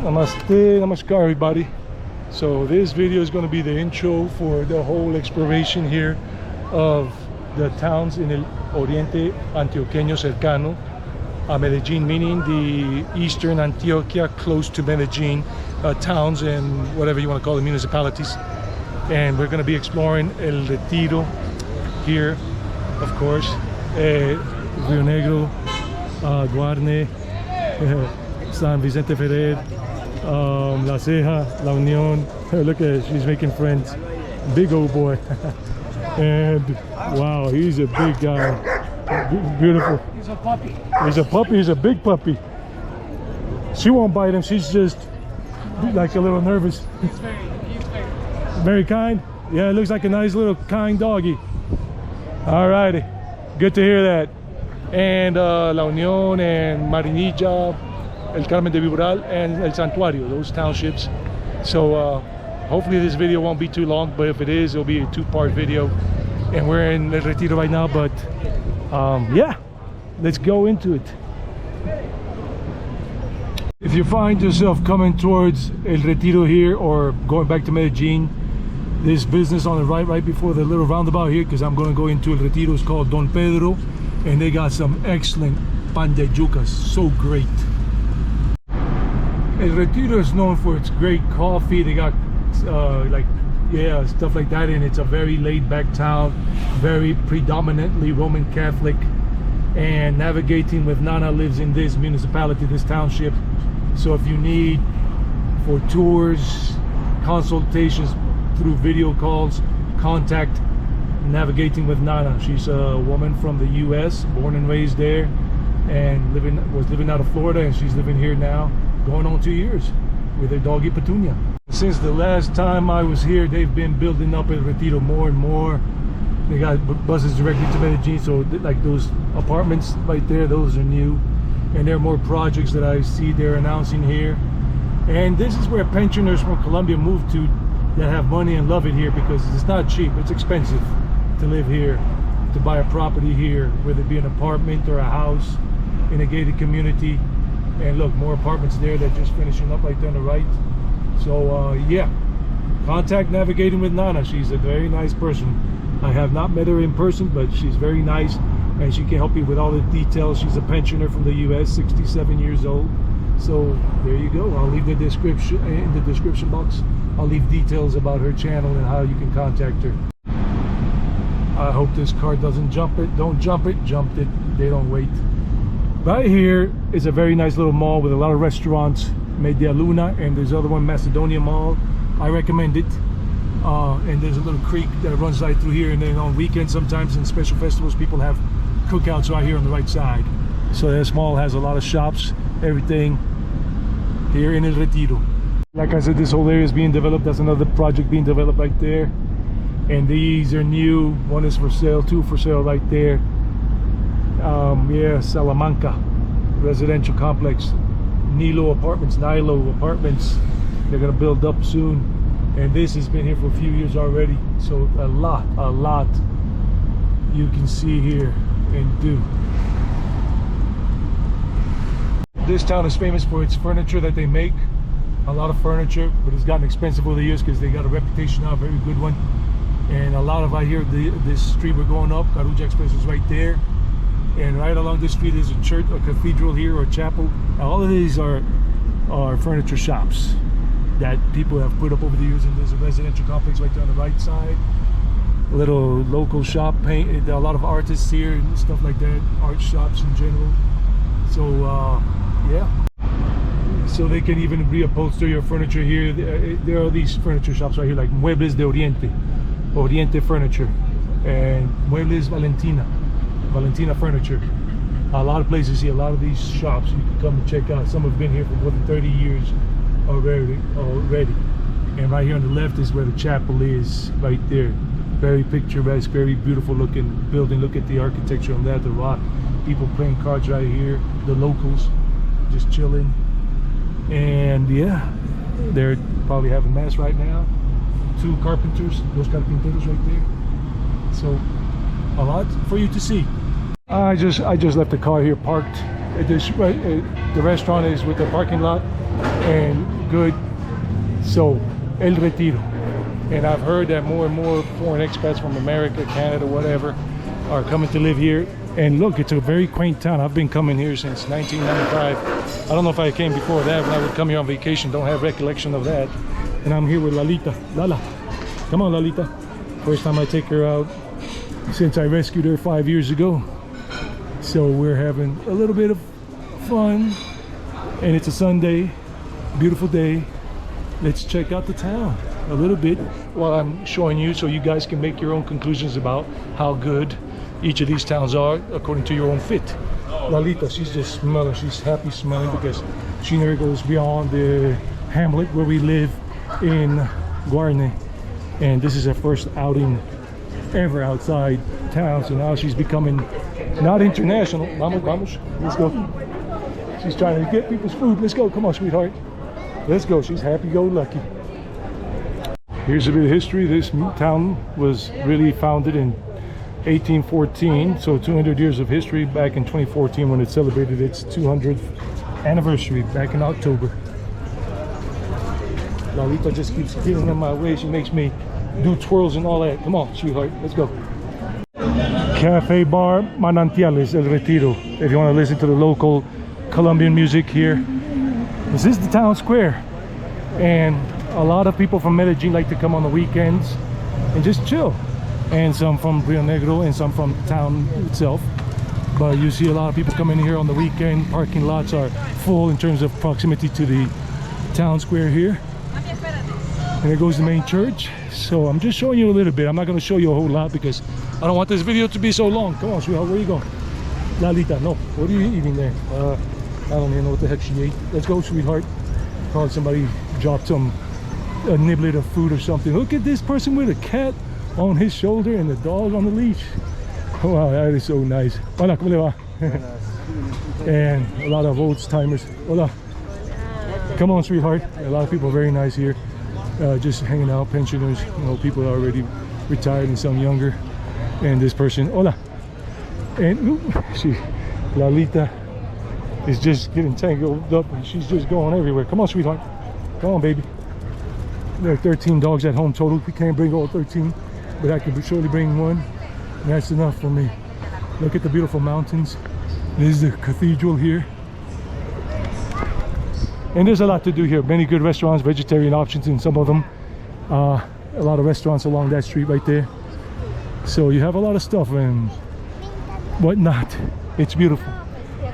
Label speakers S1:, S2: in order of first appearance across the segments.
S1: Namaste, namaskar everybody. So this video is going to be the intro for the whole exploration here of the towns in el Oriente Antioqueño cercano a Medellín, meaning the eastern Antioquia close to Medellín, towns and whatever you want to call the municipalities. And we're going to be exploring El Retiro here, of course, Rionegro, Guarne, San Vicente Ferrer, La Ceja, La Unión. Look at it, she's making friends. Big old boy. And wow, he's a big guy. Beautiful.
S2: He's a puppy.
S1: He's a puppy, he's a big puppy. She won't bite him, she's just like a little nervous.
S2: He's
S1: Very kind? Yeah, it looks like a nice little kind doggy. Alrighty, good to hear that. And La Unión and Marinilla, El Carmen de Viboral and El Santuario, those townships. So hopefully this video won't be too long, but if it is, it'll be a two-part video. And we're in El Retiro right now, but yeah, let's go into it. If you find yourself coming towards El Retiro here or going back to Medellín, this business on the right before the little roundabout here, because I'm going to go into El Retiro, is called Don Pedro, and they got some excellent pan de yucas, so great. El Retiro is known for its great coffee. They got stuff like that, and it's a very laid-back town, very predominantly Roman Catholic. And Navigating with Nana lives in this municipality, this township. So if you need for tours, consultations through video calls, contact Navigating with Nana. She's a woman from the US, born and raised there, and was living out of Florida, and she's living here now, going on 2 years with her doggy Petunia. Since the last time I was here, they've been building up El Retiro more and more. They got buses directly to Medellín, so like those apartments right there, those are new. And there are more projects that I see they're announcing here. And this is where pensioners from Colombia move to that have money and love it here, because it's not cheap, it's expensive to live here, to buy a property here, whether it be an apartment or a house in a gated community. And look, more apartments there that just finishing up right there on the right. So yeah, contact Navigating with Nana. She's a very nice person. I have not met her in person, but she's very nice, and she can help you with all the details. She's a pensioner from the US, 67 years old. So there you go. I'll leave the description in the description box. I'll leave details about her channel and how you can contact her. I hope this car doesn't jump it. Don't jump it, jumped it. They don't wait. Right here is a very nice little mall with a lot of restaurants, Media Luna, and there's other one, Macedonia Mall. I recommend it. And there's a little creek that runs right through here, and then on weekends sometimes in special festivals people have cookouts right here on the right side. So this mall has a lot of shops, everything here in El Retiro. Like I said, this whole area is being developed. That's another project being developed right there. And these are new. One is for sale, two for sale right there. Yeah, Salamanca residential complex. Nilo Apartments, they're gonna build up soon. And this has been here for a few years already. So a lot you can see here and do. This town is famous for its furniture that they make. A lot of furniture, but it's gotten expensive over the years because they got a reputation now, a very good one. And a lot of right here, this street we're going up, Carulla Express is right there. And right along this street is a church, a cathedral here, or a chapel. Now, all of these are furniture shops that people have put up over the years, and there's a residential complex right there on the right side. A little local shop, paint. There are a lot of artists here and stuff like that, art shops in general. So yeah, so they can even reupholster your furniture here. There are these furniture shops right here, like Muebles de Oriente Furniture, and Muebles Valentina Furniture. A lot of places here, a lot of these shops you can come and check out. Some have been here for more than 30 years already. And right here on the left is where the chapel is, right there. Very picturesque, very beautiful looking building. Look at the architecture on that, the rock. People playing cards right here, the locals just chilling. And yeah, they're probably having mass right now. Two carpenters, those carpinteros right there. So a lot for you to see. I just left the car here parked. The restaurant is with the parking lot, and good. So, El Retiro. And I've heard that more and more foreign expats from America, Canada, whatever, are coming to live here. And look, it's a very quaint town. I've been coming here since 1995. I don't know if I came before that when I would come here on vacation. Don't have recollection of that. And I'm here with Lalita. Lala, come on, Lalita. First time I take her out since I rescued her 5 years ago. So we're having a little bit of fun. And it's a Sunday, beautiful day. Let's check out the town a little bit while I'm showing you, so you guys can make your own conclusions about how good each of these towns are according to your own fit. Lalita, she's just smelling. She's happy smelling because she never goes beyond the hamlet where we live in Guarne, and this is her first outing ever outside town. So now she's becoming not international. Vamos, vamos, let's go. She's trying to get people's food. Let's go. Come on, sweetheart. Let's go. She's happy-go-lucky. Here's a bit of history. This town was really founded in 1814, so 200 years of history. Back in 2014 when it celebrated its 200th anniversary back in October. Lalita just keeps getting in my way. She makes me do twirls and all that. Come on, sweetheart, let's go. Cafe Bar Manantiales, El Retiro. If you want to listen to the local Colombian music here. This is the town square, and a lot of people from Medellín like to come on the weekends and just chill, and some from Rionegro and some from town itself. But you see a lot of people coming here on the weekend. Parking lots are full in terms of proximity to the town square here. And there goes the main church. So I'm just showing you a little bit. I'm not going to show you a whole lot because I don't want this video to be so long. Come on, sweetheart, where you going? Lalita, no. What are you eating there? I don't even know what the heck she ate. Let's go, sweetheart. Probably somebody dropped a niblet of food or something. Look at this person with a cat on his shoulder and the dog on the leash. Oh, wow, that is so nice. Hola, ¿cómo le va? And a lot of old timers. Hola. Come on, sweetheart. A lot of people are very nice here. Just hanging out, pensioners, you know, people are already retired and some younger. And this person, hola. And Lalita is just getting tangled up and she's just going everywhere. Come on, sweetheart. Come on, baby. There are 13 dogs at home total. We can't bring all 13, but I can surely bring one. And that's enough for me. Look at the beautiful mountains. This is the cathedral here. And there's a lot to do here. Many good restaurants, vegetarian options in some of them. A lot of restaurants along that street right there. So you have a lot of stuff and whatnot. It's beautiful.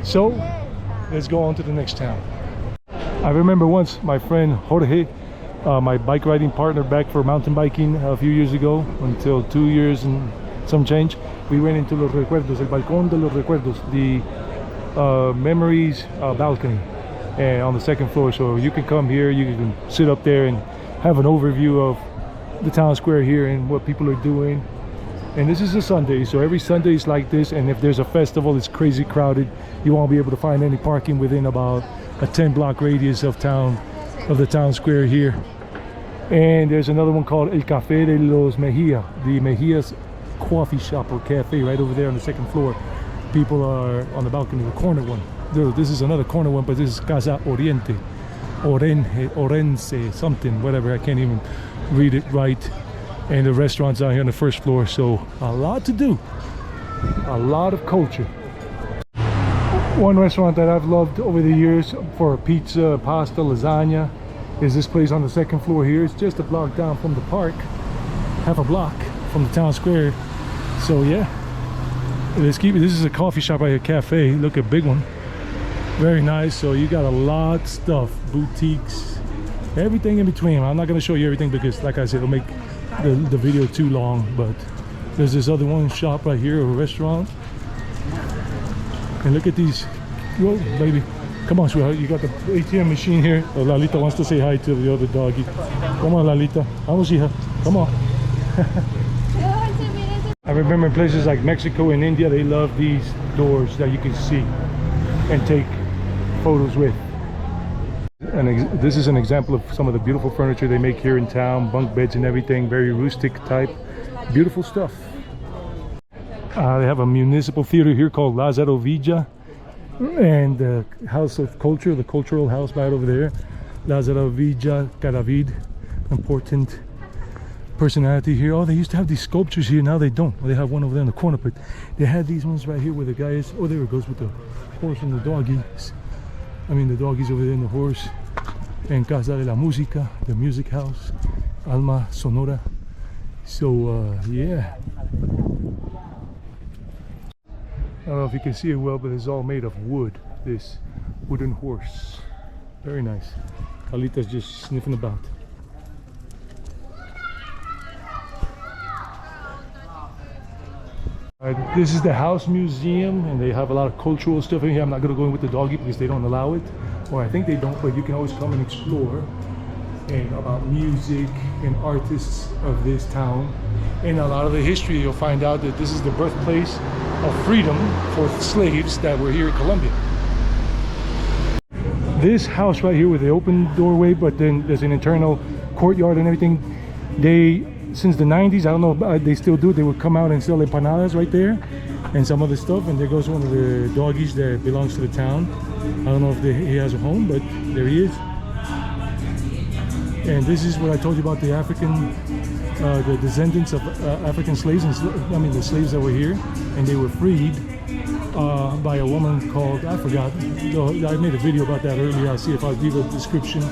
S1: So let's go on to the next town. I remember once my friend Jorge, my bike riding partner back for mountain biking a few years ago, until 2 years and some change, we went into Los Recuerdos, el balcón de los recuerdos, the memories balcony, and on the second floor. So you can come here, you can sit up there and have an overview of the town square here and what people are doing. And this is a Sunday, so every Sunday is like this. And if there's a festival, it's crazy crowded. You won't be able to find any parking within about a 10-block radius of the town square here. And there's another one called El Café de los Mejia, the Mejia's coffee shop or cafe right over there on the second floor. People are on the balcony, the corner one. This is another corner one, but this is Casa Oriente, Orense, something, whatever. I can't even read it right. And the restaurant's out here on the first floor. So a lot to do, a lot of culture. One restaurant that I've loved over the years for pizza, pasta, lasagna is this place on the second floor here. It's just a block down from the park, half a block from the town square. So yeah, let's keep it. This is a coffee shop right here, cafe. Look, a big one, very nice. So you got a lot of stuff, boutiques, everything in between. I'm not going to show you everything because, like I said, it'll make the video too long. But there's this other one shop right here, a restaurant. And look at these. Whoa, baby, come on, sweetheart. You got the ATM machine here. Oh, Lalita wants to say hi to the other doggy. Come on, Lalita. Vamos, hija. Come on. I remember in places like Mexico and India, they love these doors that you can see and take photos with. And this is an example of some of the beautiful furniture they make here in town, bunk beds and everything, very rustic type, beautiful stuff. They have a municipal theater here called Lázaro Villa, and the House of Culture, the cultural house right over there. Lázaro Villa Cadavid, important personality here. Oh, they used to have these sculptures here, now they don't. Well, they have one over there in the corner, but they had these ones right here where the guy is. Oh, there it goes with the horse and the doggies. I mean, the doggies over there and the horse. En Casa de la Música, the music house, Alma Sonora. So, yeah. I don't know if you can see it well, but it's all made of wood. This wooden horse. Very nice. Carlita's just sniffing about. This is the house museum, and they have a lot of cultural stuff in here. I'm not going to go in with the doggy because they don't allow it, or I think they don't, but you can always come and explore and about music and artists of this town. And a lot of the history, you'll find out that this is the birthplace of freedom for slaves that were here in Colombia. This house right here with the open doorway, but then there's an internal courtyard and everything, they, since the 90s, I don't know, they still do, they would come out and sell empanadas right there and some other stuff. And there goes one of the doggies that belongs to the town. I don't know if he has a home, but there he is. And this is what I told you about the African, the descendants of African slaves, and I mean the slaves that were here, and they were freed by a woman called, I forgot, I made a video about that earlier. I'll see if I'll leave a description,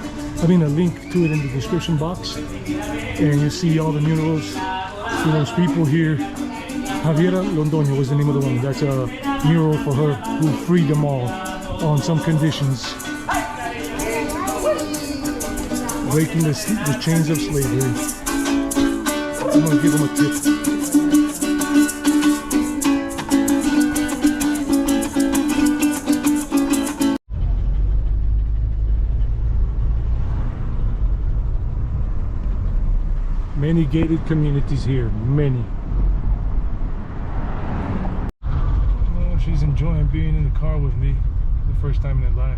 S1: I mean a link to it in the description box. And you see all the murals to those people here. Javiera Londoño was the name of the woman. That's a mural for her who freed them all on some conditions, breaking the chains of slavery. I'm gonna give them a tip. Many gated communities here, many. Oh, she's enjoying being in the car with me for the first time in her life.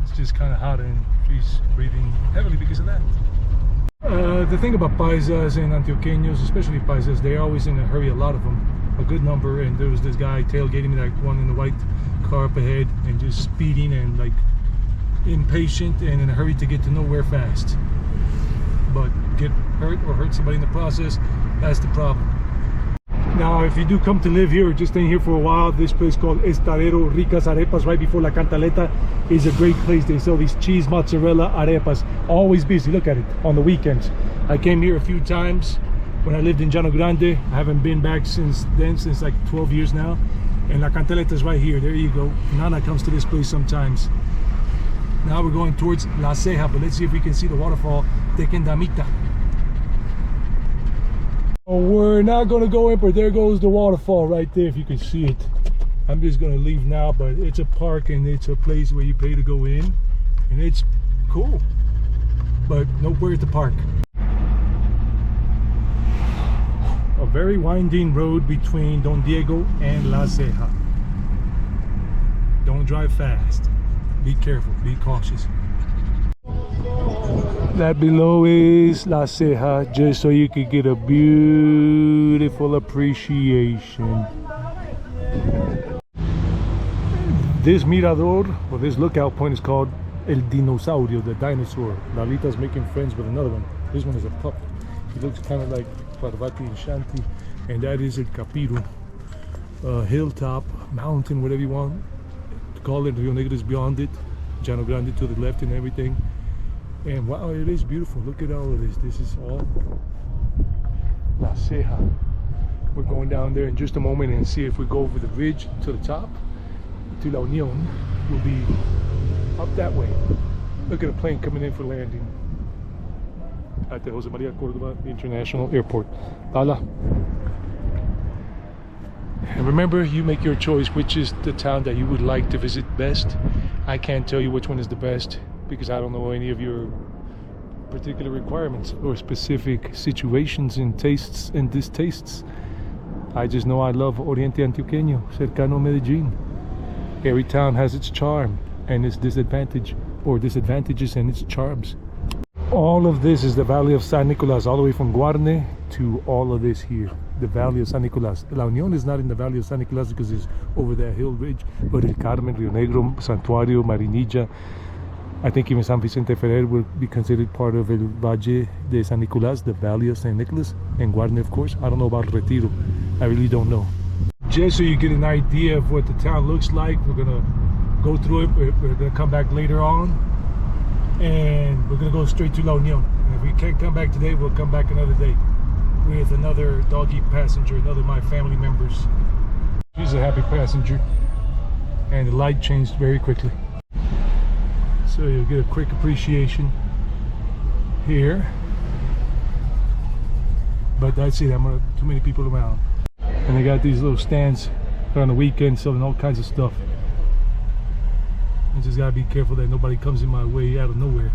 S1: It's just kind of hot and she's breathing heavily because of that. The thing about paisas and Antioqueños, especially paisas, they're always in a hurry, a lot of them, a good number. And there was this guy tailgating me, like one in the white car up ahead, and just speeding and like impatient and in a hurry to get to nowhere fast. But get hurt or hurt somebody in the process, that's the problem. Now, if you do come to live here or just staying here for a while, this place called Estadero Ricas Arepas, right before La Cantaleta, is a great place. They sell these cheese mozzarella arepas, always busy. Look at it on the weekends. I came here a few times when I lived in Llano Grande. I haven't been back since then, since like 12 years now. And La Cantaleta is right here. There you go. Nana comes to this place sometimes. Now we're going towards La Ceja, but let's see if we can see the waterfall Tequendamita. Oh, we're not going to go in, but there goes the waterfall right there, if you can see it. I'm just going to leave now, but it's a park and it's a place where you pay to go in, and it's cool, but nowhere to park. A very winding road between Don Diego and La Ceja. Don't drive fast. Be careful, be cautious. That below is La Ceja, just so you could get a beautiful appreciation. This mirador, or this lookout point, is called El Dinosaurio, the dinosaur. Lalita's making friends with another one. This one is a pup. He looks kind of like Parvati and Shanti. And that is El Capiro. Hilltop, mountain, whatever you want to call it. Rionegro is beyond it. Llano Grande to the left and everything. And wow, it is beautiful. Look at all of this. This is all La Ceja. We're going down there in just a moment and see if we go over the ridge to the top to La Unión. We'll be up that way. Look at a plane coming in for landing at the Jose Maria Cordova International Airport. Hala. And remember, you make your choice which is the town that you would like to visit best. I can't tell you which one is the best because I don't know any of your particular requirements or specific situations and tastes and distastes. I just know I love Oriente Antioqueño, cercano Medellín. Every town has its charm and its disadvantage, or disadvantages and its charms. All of this is the Valley of San Nicolas, all the way from Guarne to all of this here, the Valley of San Nicolas. La Unión is not in the Valley of San Nicolas because it's over that hill ridge, but El Carmen, Rionegro, Santuario, Marinilla, I think even San Vicente Ferrer would be considered part of El Valle de San Nicolás, the Valley of San Nicolas, and Guarne, of course. I don't know about Retiro. I really don't know. Just so you get an idea of what the town looks like, we're gonna go through it. We're gonna come back later on, and we're gonna go straight to La Union. And if we can't come back today, we'll come back another day with another doggy passenger, another of my family members. She's a happy passenger, and the light changed very quickly. So you'll get a quick appreciation here. But that's it, too many people around. And they got these little stands on the weekend selling all kinds of stuff. I just gotta be careful that nobody comes in my way out of nowhere.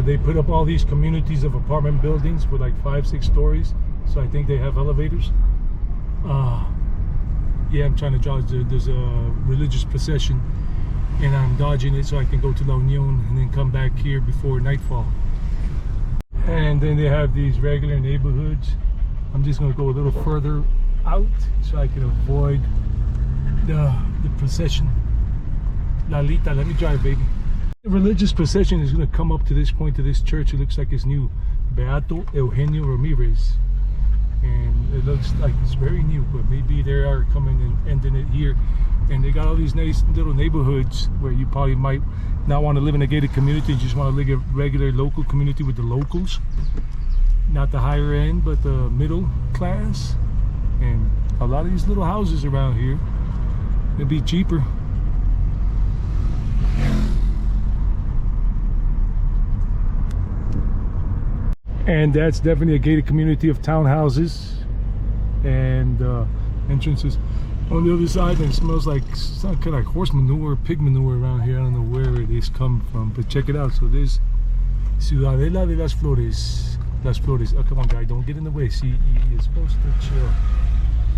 S1: They put up all these communities of apartment buildings for like 5-6 stories. So I think they have elevators. Yeah, I'm trying to dodge. There's a religious procession, and I'm dodging it so I can go to La Union and then come back here before nightfall. And then they have these regular neighborhoods. I'm just going to go a little further out so I can avoid the procession. Lalita, let me drive, baby. The religious procession is going to come up to this point, to this church. It looks like it's new. Beato Eugenio Ramirez. And it looks like it's very new, but maybe they are coming and ending it here. And they got all these nice little neighborhoods where you probably might not want to live in a gated community, you just want to live in a regular local community with the locals. Not the higher end, but the middle class. And a lot of these little houses around here, it'll be cheaper. And that's definitely a gated community of townhouses and entrances. On the other side, and it smells like some kind of horse manure, pig manure around here. I don't know where it is come from, but check it out. So there's Ciudadela de las Flores. Las Flores. Oh, come on, guy, don't get in the way. See, you're supposed to chill.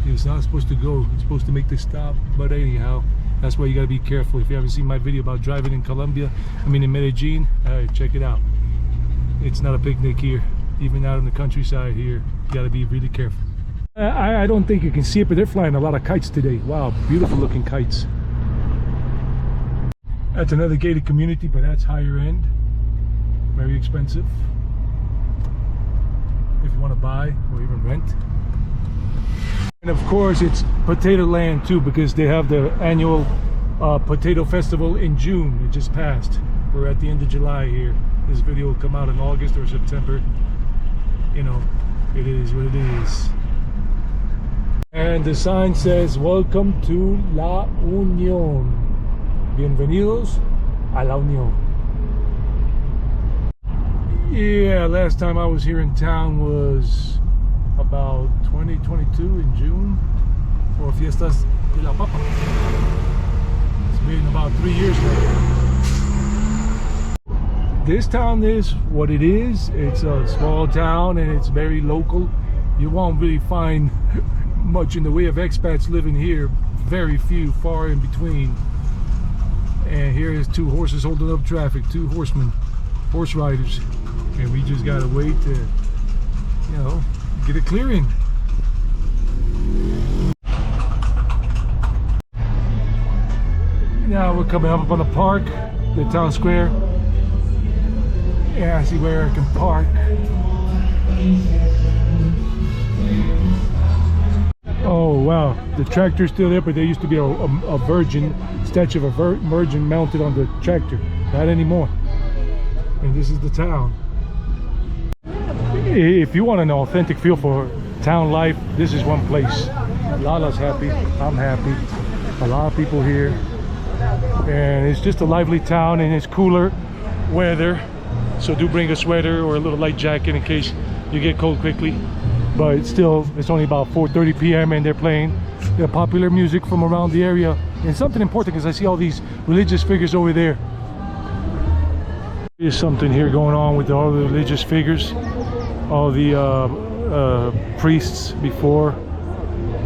S1: It's not supposed to go. It's supposed to make this stop. But anyhow, that's why you gotta be careful. If you haven't seen my video about driving in Colombia, in Medellín, check it out. It's not a picnic here. Even out in the countryside here, you gotta be really careful. I don't think you can see it, but they're flying a lot of kites today. Wow, beautiful looking kites. That's another gated community, but that's higher end. Very expensive. If you want to buy or even rent. And of course, it's potato land too, because they have the annual potato festival in June. It just passed. We're at the end of July here. This video will come out in August or September. You know, it is what it is. And the sign says, welcome to La Unión. Bienvenidos a La Unión. Yeah, last time I was here in town was about 2022 in June for Fiestas de la Papa. It's been about 3 years now. This town is what it is. It's a small town and it's very local. You won't really find much in the way of expats living here. Very few, far in between. And here is 2 horses holding up traffic, 2 horsemen, horse riders. And we just gotta wait to, you know, get a clearing. Now we're coming up on the park, the town square. Yeah, I see where I can park. Oh wow, the tractor's still there, but there used to be a virgin, statue of a virgin mounted on the tractor. Not anymore. And this is the town. If you want an authentic feel for town life, this is one place. Lala's happy, I'm happy. A lot of people here. And it's just a lively town, and it's cooler weather. So do bring a sweater or a little light jacket in case you get cold quickly. But still, it's only about 4:30 p.m. and they're playing their popular music from around the area. And something important, because I see all these religious figures over there. There's something here going on with all the religious figures, all the priests before.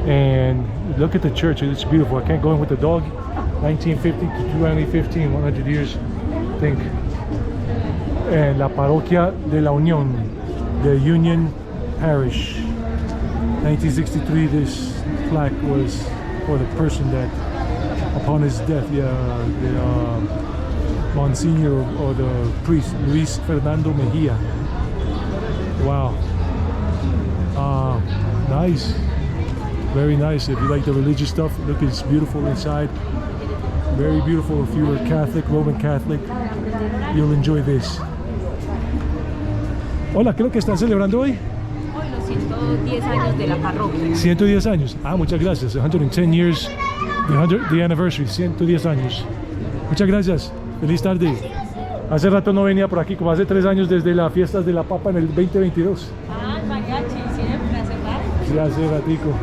S1: And look at the church, it's beautiful. I can't go in with the dog. 1950 to 2015, 100 years, I think. And La Parroquia de la Unión, the Union Parish. 1963, this plaque was for the person that, upon his death, Monsignor or the priest, Luis Fernando Mejia. Wow. Nice. Very nice. If you like the religious stuff, look, it's beautiful inside. Very beautiful. If you're a Catholic, Roman Catholic, you'll enjoy this. Hola, ¿qué es lo que están celebrando hoy?
S2: Hoy los 110 años de la parroquia.
S1: 110 años. Ah, muchas gracias. 110 years, the anniversary, 110 años. Muchas gracias. Feliz tarde. Hace rato no venía por aquí, como hace 3 años desde las fiestas de la Papa en el 2022.
S2: Ah, mariachi, siempre hace rato.
S1: Sí, hace ratico.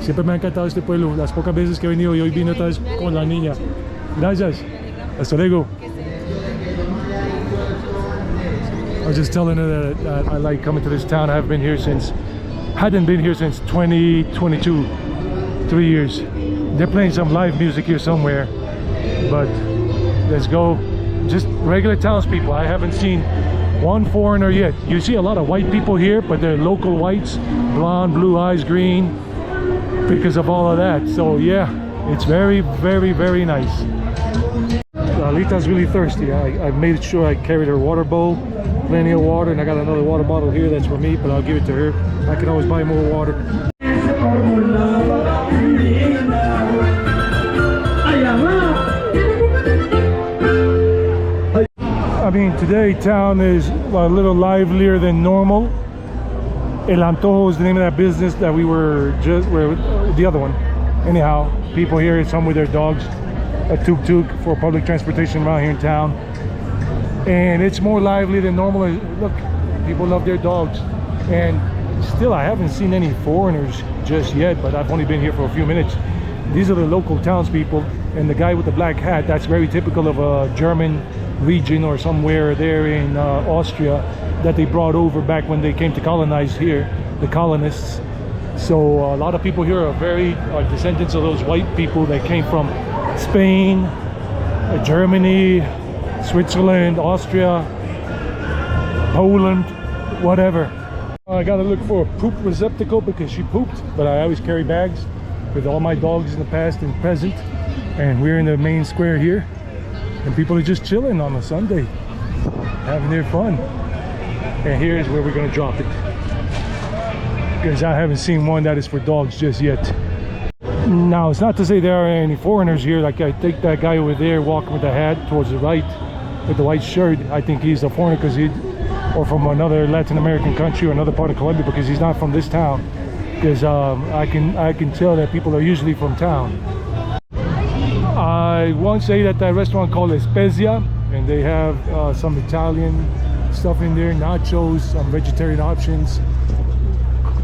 S1: Siempre me ha encantado este pueblo, las pocas veces que he venido, y hoy vine otra vez con la niña. Gracias. Hasta luego. I was just telling her that I like coming to this town. I hadn't been here since 2022, 3 years. They're playing some live music here somewhere, but let's go. Just regular townspeople. I haven't seen one foreigner yet. You see a lot of white people here, but they're local whites, blonde, blue eyes, green, because of all of that. So yeah, it's very, very, very nice. Alita's really thirsty. I made sure I carried her water bowl, plenty of water, and I got another water bottle here that's for me, but I'll give it to her. I can always buy more water. I mean, today town is a little livelier than normal. El Antojo is the name of that business that we were just, the other one. Anyhow, people here, some with their dogs, a tuk-tuk for public transportation around here in town. And it's more lively than normal. Look, people love their dogs. And still, I haven't seen any foreigners just yet, but I've only been here for a few minutes. These are the local townspeople, and the guy with the black hat, that's very typical of a German region or somewhere there in Austria that they brought over back when they came to colonize here, the colonists. So a lot of people here are descendants of those white people that came from Spain, Germany, Switzerland, Austria, Poland, whatever. I gotta look for a poop receptacle because she pooped, but I always carry bags with all my dogs in the past and present. And we're in the main square here, and people are just chilling on a Sunday, having their fun. And here's where we're gonna drop it, because I haven't seen one that is for dogs just yet. Now, it's not to say there are any foreigners here. Like, I think that guy over there walking with the hat towards the right with the white shirt, I think he's a foreigner, because or from another Latin American country or another part of Colombia, because he's not from this town. Because I can tell that people are usually from town. I once ate at that restaurant called Spezia, and they have some Italian stuff in there, nachos, some vegetarian options,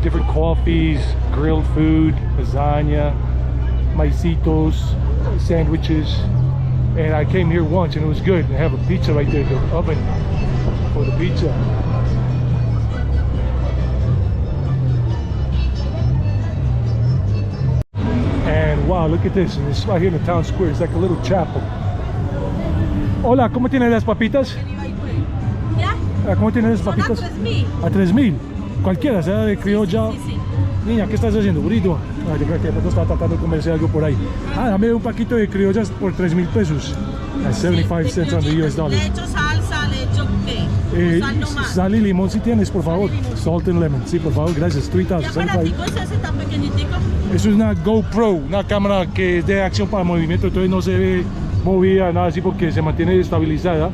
S1: different coffees, grilled food, lasagna, maicitos, sandwiches. And I came here once and it was good. They have a pizza right there, the oven for the pizza. And wow, look at this. And it's right here in the town square. It's like a little chapel. Hola, ¿cómo tienen las papitas?
S2: ¿Ya?
S1: ¿Cómo tienen las
S2: Son
S1: papitas?
S2: a 3.000.
S1: A 3.000. Cualquiera, sea de criolla.
S2: Sí, sí.
S1: Niña, ¿qué estás haciendo? Burrito. Ah, yo creo que de pronto estaba tratando de comerse algo por ahí. Ah, dame un paquito de criollas por 3.000 pesos. That's 75 cents on the US dollar.
S2: Le echo salsa, le echo qué. Sal nomás.
S1: Sal y limón si tienes, por favor. Salt and lemon. Sí, por favor, gracias. 3,000.
S2: ¿Qué aparatico es ese tan pequeñitico?
S1: Eso es una GoPro, una cámara que es de acción para movimiento, entonces no se ve movida, nada así, porque se mantiene estabilizada.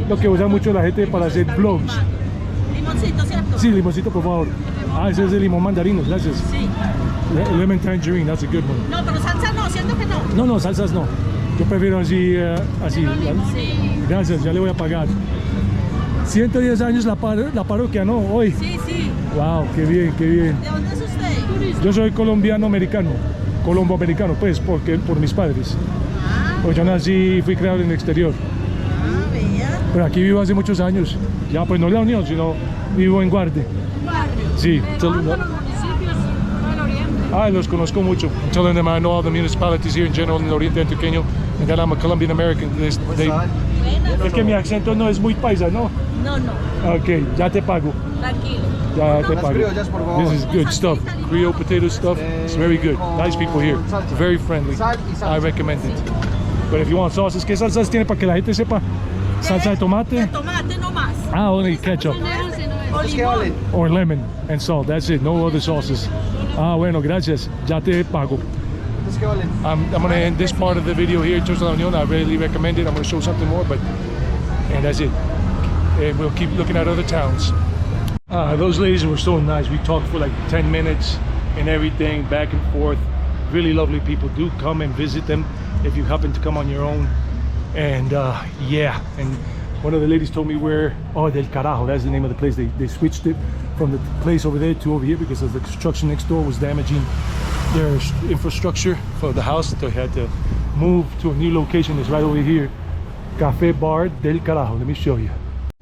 S1: Lo que usa mucho la gente para hacer vlogs.
S2: Limoncito, ¿cierto?
S1: Sí, limoncito, por favor. Ah, ese es el limón mandarino, gracias.
S2: Sí.
S1: Lemon tangerine, that's a good one.
S2: No, pero salsa no, ¿cierto que no?
S1: No, salsas no. Yo prefiero así, así.
S2: Sí.
S1: Gracias, ya le voy a pagar. 110 años la parroquia, ¿no? Hoy.
S2: Sí, sí.
S1: Wow, qué bien, qué bien.
S2: ¿De dónde es usted?
S1: Yo soy colombiano-americano. Colombo-americano, pues, por mis padres. Pues yo nací y fui criado en el exterior.
S2: Ah, vea.
S1: Pero aquí vivo hace muchos años. Ya, pues no en la Unión, sino vivo en Guarde. Sí.
S2: ¿De dónde los municipios del Oriente?
S1: Los conozco mucho. I'm telling them I know all the municipalities here in general in el Oriente Antioqueño, and that I'm a Colombian American. Es que mi acento no es muy paisa, ¿no?
S2: No.
S1: Ok, ya te pago.
S2: Tranquilo.
S1: Ya te pago.
S3: criollas, por favor.
S1: This is good stuff. Creole potato stuff. It's very good. Nice people here. Very friendly. I recommend it. But if you want sauces, ¿qué salsas tiene para que la gente sepa? Salsa de tomate?
S2: Tomate no más.
S1: Ah, only ketchup.
S2: O limón.
S1: Or lemon and salt. That's it. No other sauces. Ah, bueno, gracias. Ya te pago. I'm going to end this part of the video here. Toast de la Unión. I really recommend it. I'm going to show something more, and that's it. And we'll keep looking at other towns. Those ladies were so nice. We talked for like 10 minutes and everything, back and forth. Really lovely people. Do come and visit them if you happen to come on your own. And yeah, and one of the ladies told me where, oh, Del Carajo, that's the name of the place. They switched it from the place over there to over here because of the construction next door was damaging their infrastructure for the house. They had to move to a new location. It's right over here. Cafe Bar Del Carajo. Let me show you.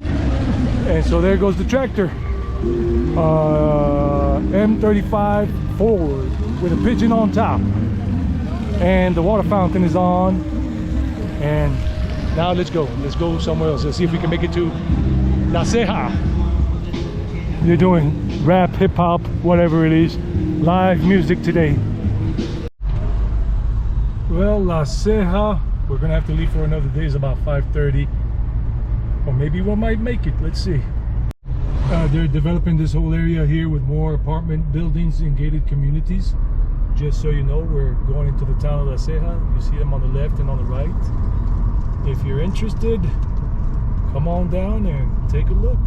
S1: And so there goes the tractor. M35 Ford with a pigeon on top. And the water fountain is on. And now let's go somewhere else. Let's see if we can make it to La Ceja. They're doing rap, hip-hop, whatever it is, live music today. Well, La Ceja, we're gonna have to leave for another day. It's about 5:30, or maybe we might make it. Let's see. They're developing this whole area here with more apartment buildings and gated communities. Just so you know, we're going into the town of La Ceja. You see them on the left and on the right. If you're interested, come on down and take a look.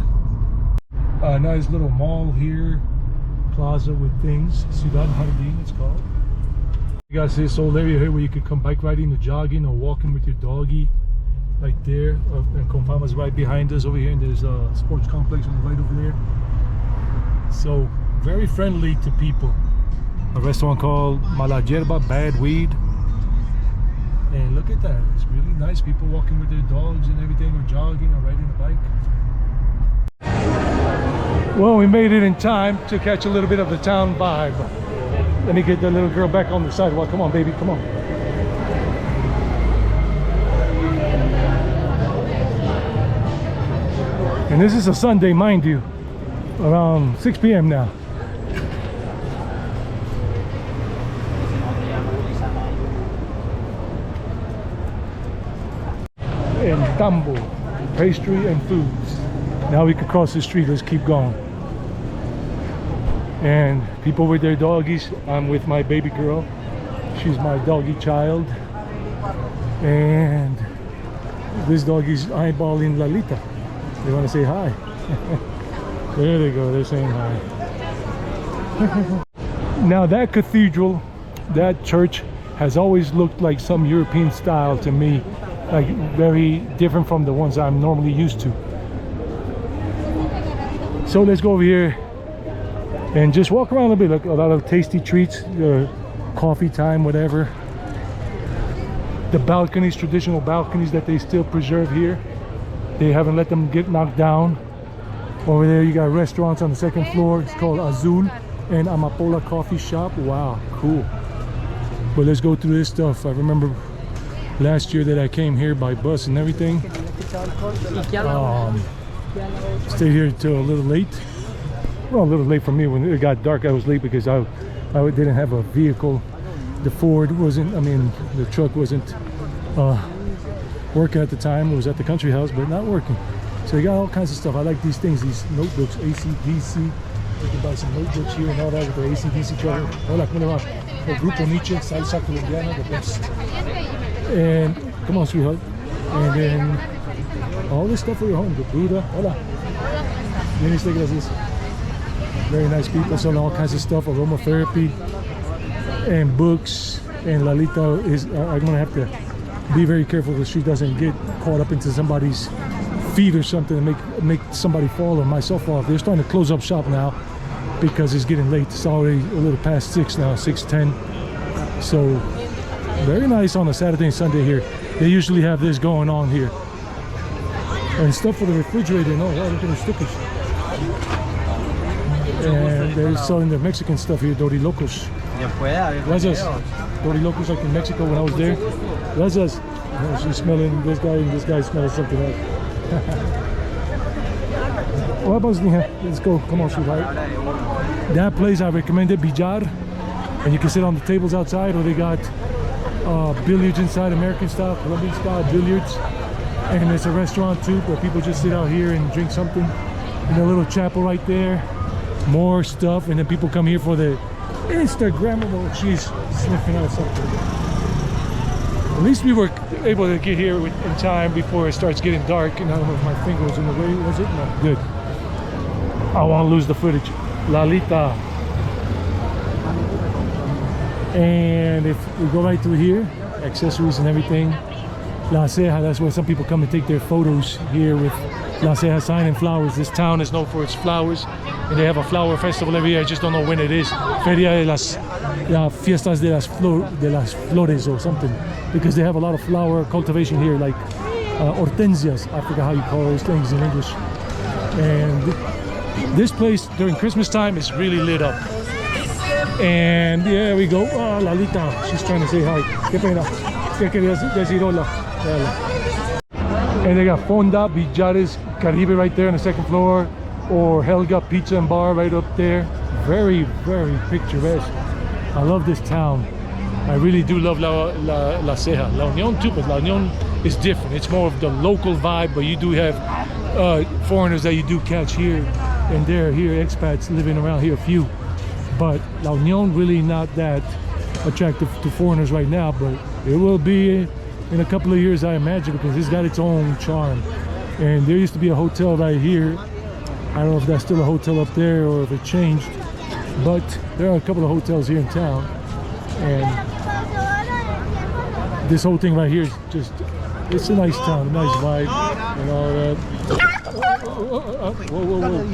S1: Nice little mall here, plaza with things. Ciudad Jardín, it's called. You got this whole area here where you could come bike riding or jogging or walking with your doggy, right there. And Compama's right behind us over here, and there's a sports complex on the right over there. So very friendly to people. A restaurant called Mala Yerba, Bad Weed. And look at that, it's really nice. People walking with their dogs and everything, or jogging or riding a bike. Well, we made it in time to catch a little bit of the town vibe. Let me get the little girl back on the sidewalk. Come on, baby, come on. And this is a Sunday, mind you, around 6 p.m. now. And Tambo, pastry and foods. Now we can cross the street. Let's keep going. And people with their doggies. I'm with my baby girl. She's my doggy child. And this doggy's eyeballing Lalita. They want to say hi. There they go. They're saying hi. Now that cathedral, that church, has always looked like some European style to me. Like very different from the ones I'm normally used to. So let's go over here and just walk around a bit. Look, a lot of tasty treats, coffee time, whatever. The balconies, traditional balconies that they still preserve here. They haven't let them get knocked down. Over there you got restaurants on the second floor. It's called Azul and Amapola Coffee Shop. Wow, cool. But let's go through this stuff. I remember last year that I came here by bus and everything. Stayed here till a little late. Well, a little late for me. When it got dark, I was late because I didn't have a vehicle. The Ford wasn't, the truck wasn't working at the time. It was at the country house, but not working. So you got all kinds of stuff. I like these things, these notebooks, ACDC. You can buy some notebooks here and all that with the ACDC truck. Hola, ¿cómo le va? El Grupo Nietzsche, salsa colombiana, the best. And come on, sweetheart. And then all this stuff for your home. The Buddha. Hola. Very nice people selling all kinds of stuff, aromatherapy and books. And Lalita is, I'm gonna have to be very careful that she doesn't get caught up into somebody's feet or something and make somebody fall or myself fall. They're starting to close up shop now because it's getting late. It's already a little past 6 now, 6:10. So very nice on a Saturday and Sunday here. They usually have this going on here. And stuff for the refrigerator. No, wow, look at the stickers. And they're selling the Mexican stuff here, Dorilocos. Gracias. Dorilocos like in Mexico when I was there. Gracias. Oh, she's smelling this guy and this guy smells something else. What about Ceja? Let's go. Come on, sweetheart. That place I recommended, Billar. And you can sit on the tables outside, or they got billiards inside, American style, Colombian style billiards. And there's a restaurant too where people just sit out here and drink something. And a little chapel right there. More stuff, and then people come here for the Instagrammable. She's sniffing out something. At least we were able to get here in time before it starts getting dark. And I don't know if my finger was in the way. Was it? No. Good. I won't lose the footage. Lalita. And if we go right through here, accessories and everything. La Ceja, that's where some people come and take their photos here with La Ceja sign and flowers. This town is known for its flowers, and they have a flower festival every year. I just don't know when it is. Feria de las Fiestas de las Flores or something, because they have a lot of flower cultivation here, like hortensias. I forgot how you call those things in English. And this place during Christmas time is really lit up. And there we go. Oh, Lalita, she's trying to say hi. Qué pena. ¿Qué querías decir? Hola. And they got Fonda, Billares, Caribe right there on the second floor, or Helga Pizza and Bar right up there. Very, very picturesque. I love this town. I really do love La Ceja. La Unión too, but La Unión is different. It's more of the local vibe, but you do have foreigners that you do catch here and there. Here, expats living around here, a few. But La Unión really not that attractive to foreigners right now, but it will be in a couple of years, I imagine, because it's got its own charm. And there used to be a hotel right here. I don't know if that's still a hotel up there or if it changed, but there are a couple of hotels here in town. And this whole thing right here is just, it's a nice town, a nice vibe and all that. Whoa, whoa, whoa.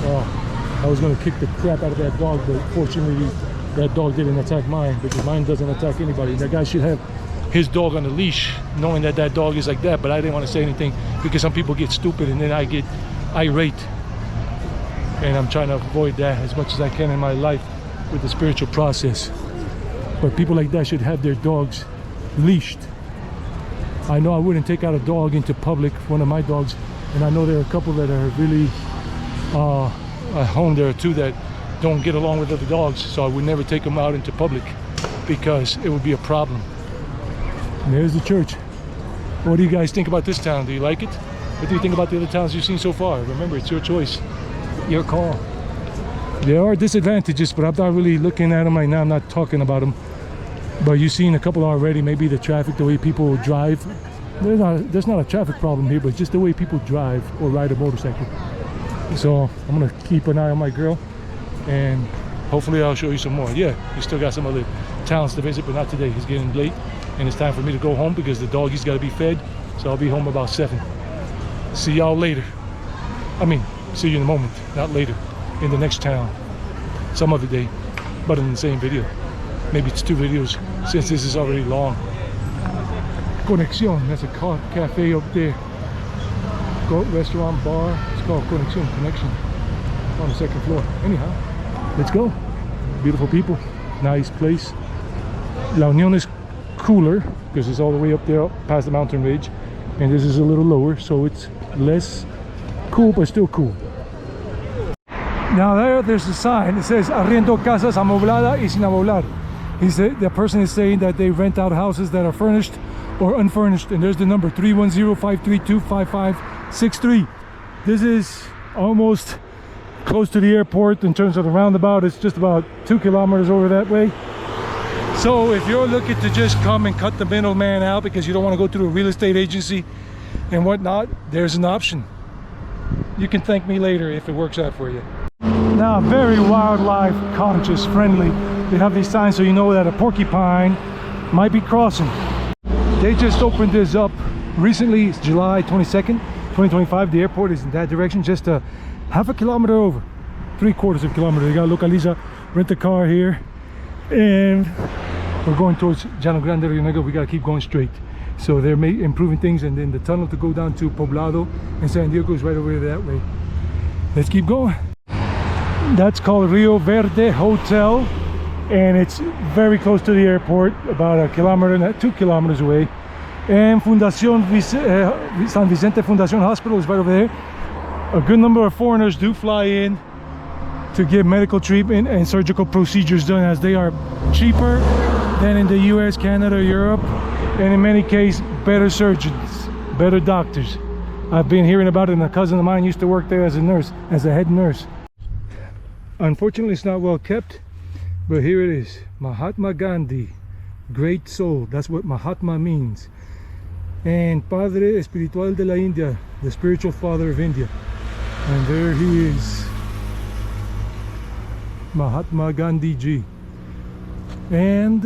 S1: Oh, I was gonna kick the crap out of that dog, but fortunately that dog didn't attack mine, because mine doesn't attack anybody. That guy should have his dog on the leash, knowing that that dog is like that, but I didn't want to say anything because some people get stupid and then I get irate. And I'm trying to avoid that as much as I can in my life with the spiritual process. But people like that should have their dogs leashed. I know I wouldn't take out a dog into public, one of my dogs, and I know there are a couple that are really at home. There are two that don't get along with other dogs, so I would never take them out into public because it would be a problem. And there's the church. What do you guys think about this town? Do you like it? What do you think about the other towns you've seen so far? Remember, it's your choice, your call. There are disadvantages, but I'm not really looking at them right now. I'm not talking about them, but you've seen a couple already. Maybe the traffic, the way people drive. There's not a traffic problem here, but just the way people drive or ride a motorcycle. So I'm gonna keep an eye on my girl, and hopefully I'll show you some more. Yeah, we still got some other towns to visit, but not today. It's getting late and it's time for me to go home because the doggy's got to be fed. So I'll be home about 7. See y'all later. I mean, see you in a moment, not later, in the next town, some other day, but in the same video. Maybe it's 2 videos since this is already long. Conexión, that's a cafe up there. Restaurant, bar. It's called Conexión, Connection, on the 2nd floor. Anyhow, let's go. Beautiful people, nice place. La Unión is cooler because it's all the way up there past the mountain ridge, and this is a little lower, so it's less cool but still cool. Now there's a sign that says Arriendo casas amoblada y sin amoblar. The person is saying that they rent out houses that are furnished or unfurnished, and there's the number 310-532-5563. This is almost close to the airport in terms of the roundabout. It's just about 2 kilometers over that way. So if you're looking to just come and cut the middleman out because you don't want to go through a real estate agency and whatnot, there's an option. You can thank me later if it works out for you. Now, very wildlife conscious, friendly. They have these signs so you know that a porcupine might be crossing. They just opened this up recently. It's July 22nd, 2025. The airport is in that direction, just a half a kilometer over, 3/4 of a kilometer. You got Localiza, rent a car here, and we're going towards Llano Grande, Rionegro. We got to keep going straight. So they're improving things, and then the tunnel to go down to Poblado and San Diego is right over that way. Let's keep going. That's called Rio Verde Hotel, and it's very close to the airport, about a kilometer and 2 kilometers away. And Fundación San Vicente Fundación Hospital is right over there. A good number of foreigners do fly in to get medical treatment and surgical procedures done, as they are cheaper than in the US, Canada, Europe, and in many cases better surgeons, better doctors. I've been hearing about it, and a cousin of mine used to work there as a nurse, as a head nurse. Unfortunately, it's not well kept, but here it is. Mahatma Gandhi, great soul. That's what Mahatma means. And Padre Espiritual de la India, the spiritual father of India. And there he is, Mahatma Gandhi ji. And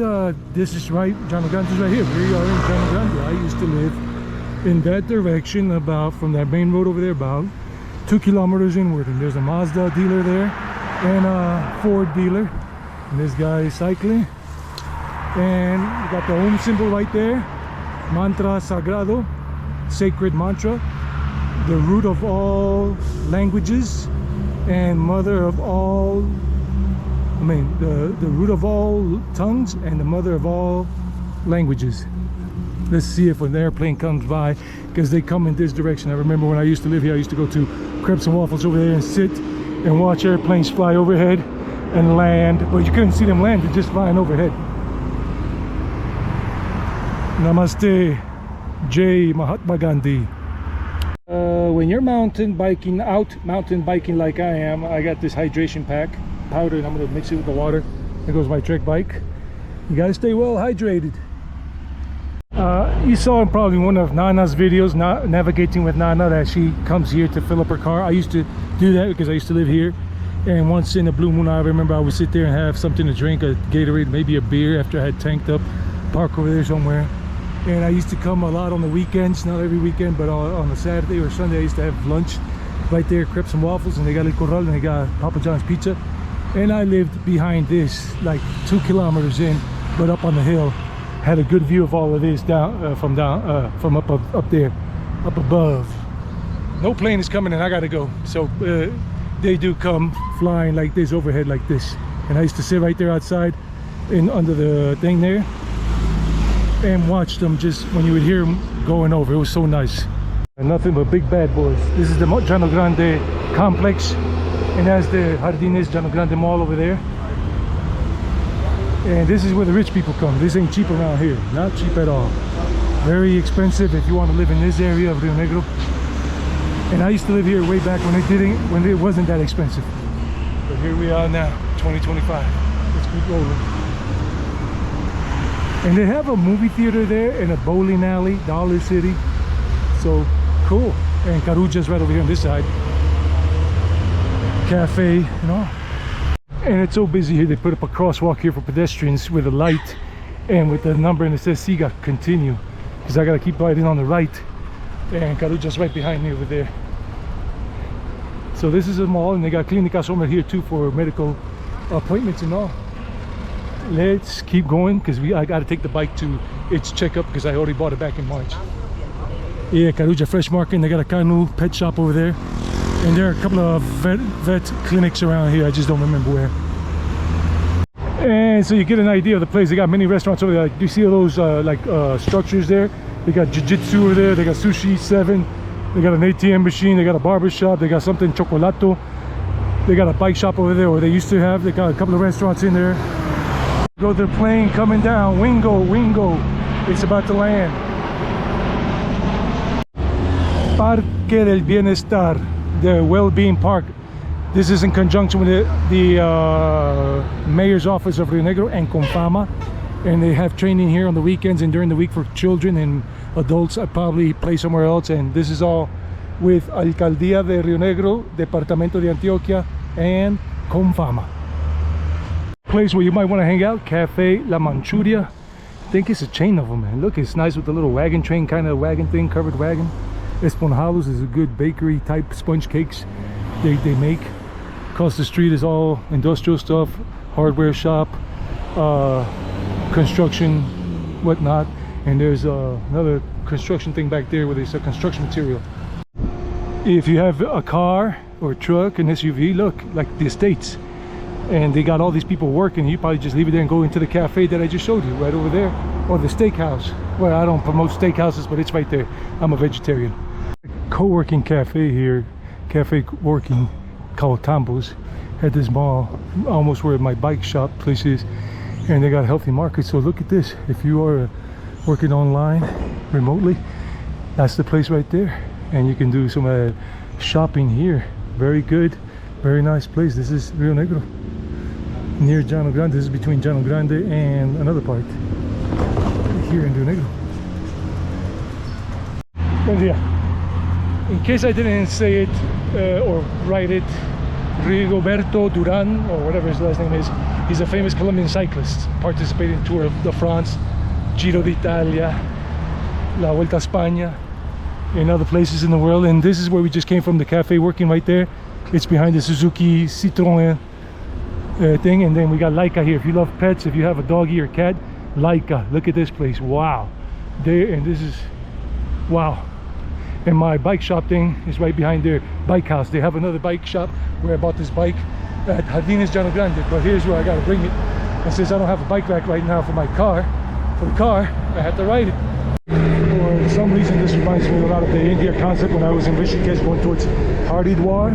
S1: this is right, Jano Gandhi's right here. We are in Jano Gandhi. I used to live in that direction, about from that main road over there, about 2 kilometers inward. And there's a Mazda dealer there and a Ford dealer. And this guy is cycling. And you got the Om symbol right there. Mantra Sagrado, sacred mantra, the root of all languages and mother of all, the root of all tongues and the mother of all languages. Let's see if an airplane comes by, because they come in this direction. I remember when I used to live here, I used to go to Crepes and Waffles over there and sit and watch airplanes fly overhead and land, but you couldn't see them land, they're just flying overhead. Namaste, Jai Mahatma Gandhi. When you're mountain biking like I am, I got this hydration pack powder, and I'm going to mix it with the water. There goes my trek bike. You got to stay well hydrated. You saw in probably one of Nana's videos, navigating with Nana, that she comes here to fill up her car. I used to do that because I used to live here, and once in a blue moon I remember I would sit there and have something to drink, a Gatorade, maybe a beer, after I had tanked up, park over there somewhere. And I used to come a lot on the weekends, not every weekend, but on a Saturday or Sunday I used to have lunch right there, Crepes and Waffles, and they got El Corral and they got Papa John's Pizza. And I lived behind this, like 2 kilometers in, but up on the hill. Had a good view of all of this down from up there, up above. No plane is coming in, I gotta go. So they do come flying like this, overhead like this. And I used to sit right there outside under the thing there and watch them, just when you would hear them going over. It was so nice. And nothing but big bad boys. This is the Jano Grande complex, and that's the Jardines Jano Grande Mall over there. And this is where the rich people come. This ain't cheap around here, not cheap at all. Very expensive if you want to live in this area of Rionegro. And I used to live here way back when it wasn't that expensive. But here we are now, 2025. Let's keep rolling. And they have a movie theater there and a bowling alley, Dollar City. So cool. And Caruja's right over here on this side. Cafe, you know. And it's so busy here, they put up a crosswalk here for pedestrians with a light and with the number, and it says Siga, continue. Because I gotta keep riding on the right. And Caruja's right behind me over there. So this is a mall, and they got Clínicas over here too for medical appointments and all. Let's keep going, because I got to take the bike to its checkup, because I already bought it back in March. Yeah, Caruja Fresh Market, and they got a Canu pet shop over there. And there are a couple of vet clinics around here, I just don't remember where. And so you get an idea of the place. They got many restaurants over there. Like, you see all those structures there? They got jiu-jitsu over there, they got Sushi 7, they got an ATM machine, they got a barber shop, they got something Chocolato, they got a bike shop over there, or they used to have. They got a couple of restaurants in there. Go, their plane coming down. Wingo, it's about to land. Parque del Bienestar, the well-being park. This is in conjunction with the mayor's office of Rionegro and Confama, and they have training here on the weekends and during the week for children and adults. I probably play somewhere else. And this is all with Alcaldía de Rionegro, Departamento de Antioquia, and Confama. Place where you might want to hang out, Cafe La Manchuria. I think it's a chain of them, man. Look, it's nice with the little wagon train kind of wagon thing, covered wagon. Esponjados is a good bakery type sponge cakes they make. Across the street is all industrial stuff, hardware shop, construction, whatnot. And there's another construction thing back there where they sell construction material. If you have a car or a truck, an SUV, look, like the estates, and they got all these people working, you probably just leave it there and go into the cafe that I just showed you right over there, or the steakhouse. Well, I don't promote steakhouses, but it's right there. I'm a vegetarian. Co-working cafe here, cafe working, called Tambos, at this mall, almost where my bike shop place is, and they got healthy markets. So look at this. If you are working online remotely, that's the place right there, and you can do some shopping here. Very good, very nice place. This is Rionegro, near Llano Grande. This is between Llano Grande and another part here in Rionegro. Buen día. In case I didn't say it or write it, Rigoberto Duran, or whatever his last name is, he's a famous Colombian cyclist, participating in Tour de France, Giro d'Italia, La Vuelta a España, and other places in the world. And this is where we just came from, the cafe working right there. It's behind the Suzuki Citroën thing. And then we got Laika here. If you love pets, if you have a doggy or cat, Laika. Look at this place. Wow. There, and this is, wow. And my bike shop thing is right behind their bike house. They have another bike shop where I bought this bike at Jardines Llano Grande, but here's where I gotta bring it. And since I don't have a bike rack right now for my car, I have to ride it. For some reason, this reminds me a lot of the India concept when I was in Rishikesh going towards Haridwar.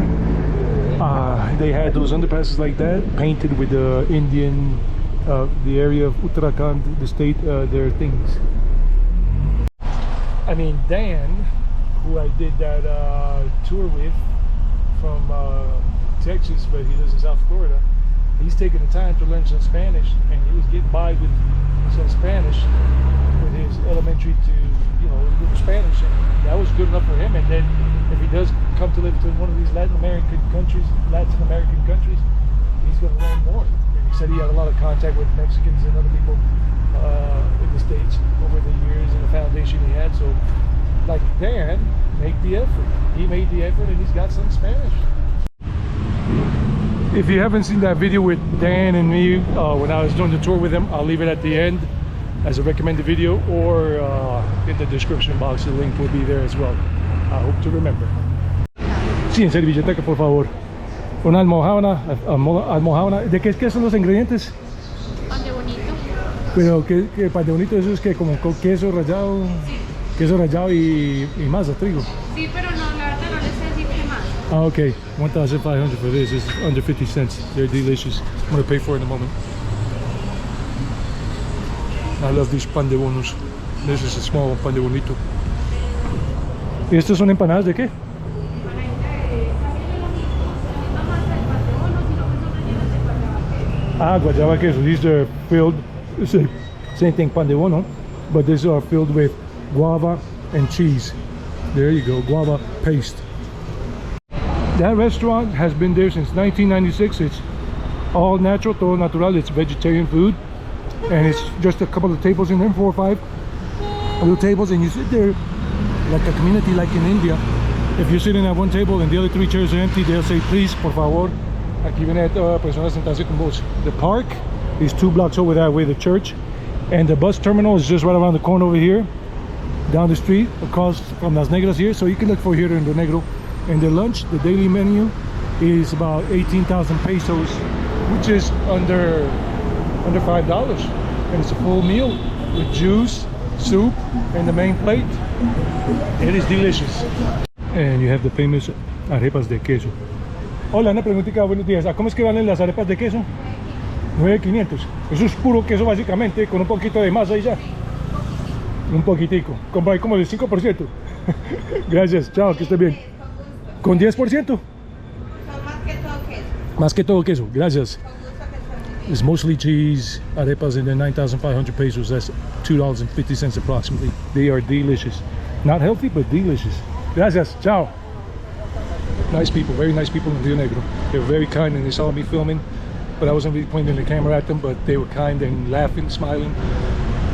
S1: They had those underpasses like that, painted with the Indian, the area of Uttarakhand, the state, their things. I mean, Dan, who I did that tour with from Texas, but he lives in South Florida, he's taking the time to learn some Spanish, and he was getting by with some Spanish with his elementary to, you know, little Spanish, and that was good enough for him. And then if he does come to live in one of these Latin American countries, he's going to learn more. And he said he had a lot of contact with Mexicans and other people in the States over the years, and the foundation he had. So, like Dan, make the effort. He made the effort, and he's got some Spanish. If you haven't seen that video with Dan and me when I was doing the tour with him, I'll leave it at the end as a recommended video, or in the description box. The link will be there as well. I hope to remember. Sí, en servilleta, por favor. Una almojábana. ¿De qué son los ingredientes?
S2: Pan de bonito.
S1: Pero ¿qué pan de bonito? Eso es que como con queso rallado. Sí. Queso rallado y masa, trigo.
S2: Sí, pero no, la verdad no les sé decir qué más.
S1: Oh, okay, 1,500 for this. It's under 50 cents. They're delicious. I'm gonna pay for it in a moment. I love these pan de bonos. This is a small pan de bonito. ¿Y estos son empanadas de qué? Ah, guayaba queso. These are filled, same thing, pan de bono, but these are filled with guava and cheese. There you go, guava paste. That restaurant has been there since 1996. It's all natural, todo natural. It's vegetarian food, and it's just a couple of tables in there, 4 or 5 little tables, and you sit there like a community, like in India. If you're sitting at one table and the other 3 chairs are empty, they'll say, please, por favor, aquí viene personas sentarse con vos. The park is 2 blocks over that way, the church, and the bus terminal is just right around the corner over here, down the street across from Las Negras here. So you can look for here in Rionegro. And the lunch, the daily menu, is about 18,000 pesos, which is under $5, and it's a full meal with juice, soup, and the main plate. It is delicious. And you have the famous arepas de queso. Hola, una preguntita, buenos días. ¿A cómo es que valen las arepas de queso? 9,500. Eso es puro queso básicamente, con un poquito de masa y ya. Un poquitico, como el 5%. Gracias, chao, que esté bien. ¿Con 10%?
S2: Son más que todo queso.
S1: Más que todo queso, gracias. It's mostly cheese, arepas, and then 9,500 pesos. That's $2.50 approximately. They are delicious. Not healthy, but delicious. Gracias, chao. Nice people, very nice people in Rionegro. They were very kind, and they saw me filming, but I wasn't really pointing the camera at them, but they were kind and laughing, smiling.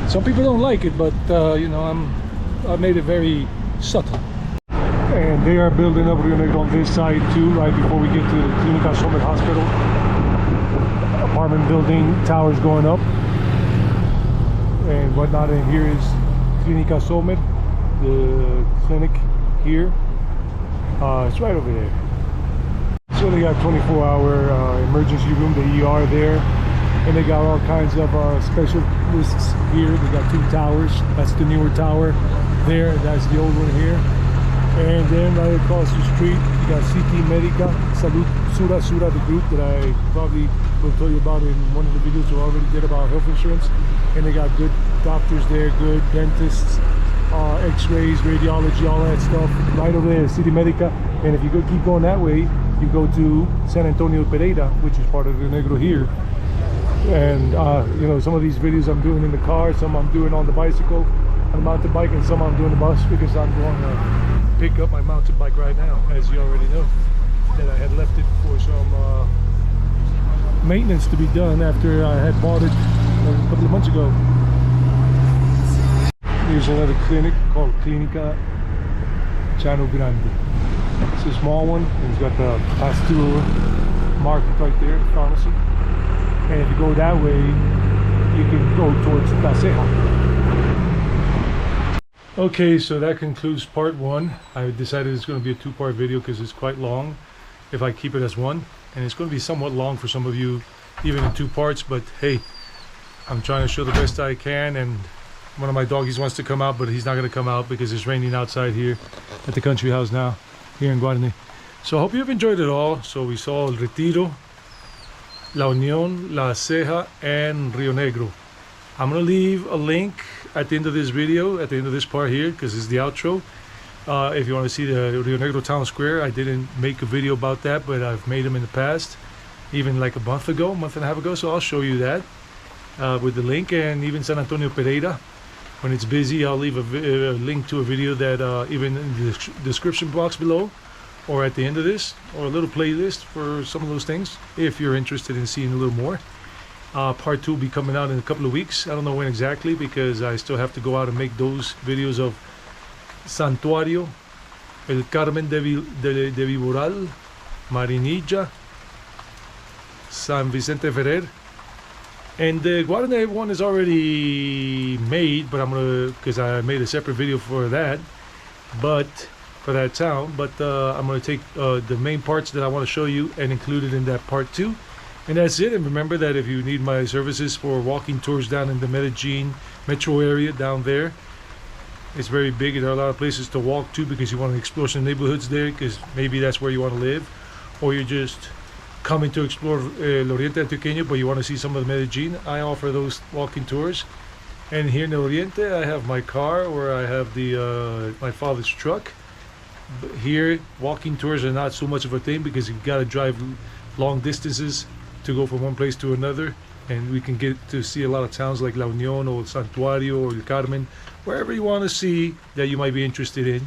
S1: Some people don't like it, but you know, I made it very subtle. And they are building up Rionegro on this side too, right before we get to the Clínica Sommer Hospital. Apartment building, towers going up and whatnot. And here is Clínica Sommer, the clinic here. It's right over there. So they got 24-hour emergency room, the ER there, and they got all kinds of specialists here. They got 2 towers. That's the newer tower there. That's the old one here. And then right across the street, you got CT Medica, Salud Sura Sura, the group that I probably will tell you about in one of the videos we already did about health insurance. And they got good doctors there, good dentists, x-rays, radiology, all that stuff. Right over there, CT Medica. And if you keep going that way, you go to San Antonio Pereira, which is part of Rionegro here. And you know, some of these videos I'm doing in the car, some I'm doing on the bicycle, on the mountain bike, and some I'm doing the bus because I'm going to pick up my mountain bike right now, as you already know, that I had left it for some maintenance to be done after I had bought it a couple of months ago. Here's another clinic called Clínica Llano Grande. It's a small one, and it's got the Pasteur marked right there, pharmacy. And if you go that way, you can go towards La Ceja. Okay, so that concludes part one. I decided it's going to be a two-part video because it's quite long if I keep it as one, and it's going to be somewhat long for some of you, even in two parts, but hey, I'm trying to show the best I can. And one of my doggies wants to come out, but he's not going to come out because it's raining outside here at the country house now here in Guatapé. So I hope you've enjoyed it all. So we saw El Retiro, La Unión, La Ceja, and Rionegro. I'm going to leave a link at the end of this video, at the end of this part here, because it's the outro. If you want to see the Rionegro town square, I didn't make a video about that, but I've made them in the past, even like a month and a half ago, so I'll show you that with the link. And even San Antonio Pereira, when it's busy, I'll leave a link to a video that even in the description box below, or at the end of this, or a little playlist for some of those things, if you're interested in seeing a little more. Part 2 will be coming out in a couple of weeks. I don't know when exactly, because I still have to go out and make those videos of Santuario, El Carmen de Viboral, Marinilla, San Vicente Ferrer. And the Guatapé one is already made, but I'm gonna, because I made a separate video for that, but for that town. But I'm gonna take the main parts that I want to show you and include it in that part 2. And that's it. And remember that if you need my services for walking tours down in the Medellín metro area down there, it's very big. There are a lot of places to walk to because you want to explore some neighborhoods there, because maybe that's where you want to live, or you're just coming to explore Oriente Antioqueño, but you want to see some of the Medellín. I offer those walking tours. And here in Oriente, I have my car, or I have the my father's truck. But here, walking tours are not so much of a thing because you've got to drive long distances to go from one place to another, and we can get to see a lot of towns like La Unión or Santuario or El Carmen, wherever you want to see that you might be interested in.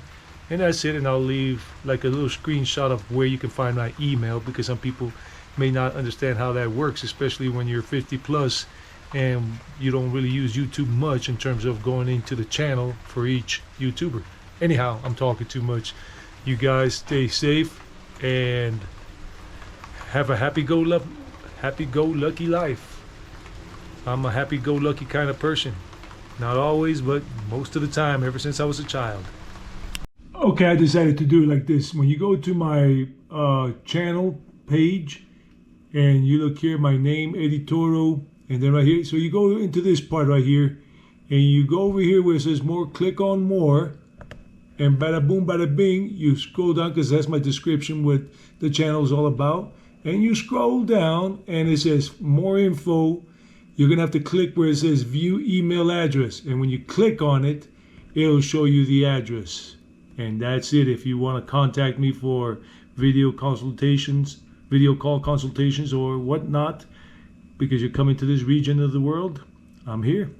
S1: And that's it. And I'll leave like a little screenshot of where you can find my email, because some people may not understand how that works, especially when you're 50 plus and you don't really use YouTube much in terms of going into the channel for each YouTuber. Anyhow, I'm talking too much. You guys stay safe and have a happy-go-lucky life. I'm a happy-go-lucky kind of person. Not always, but most of the time, ever since I was a child. Okay, I decided to do it like this. When you go to my channel page and you look here, my name, Editoro, and then right here, so you go into this part right here and you go over here where it says more, click on more, and bada boom, bada bing, you scroll down, because that's my description, what the channel is all about. And you scroll down and it says more info. You're gonna have to click where it says view email address, and when you click on it, it'll show you the address. And that's it. If you want to contact me for video call consultations or whatnot, because you're coming to this region of the world, I'm here.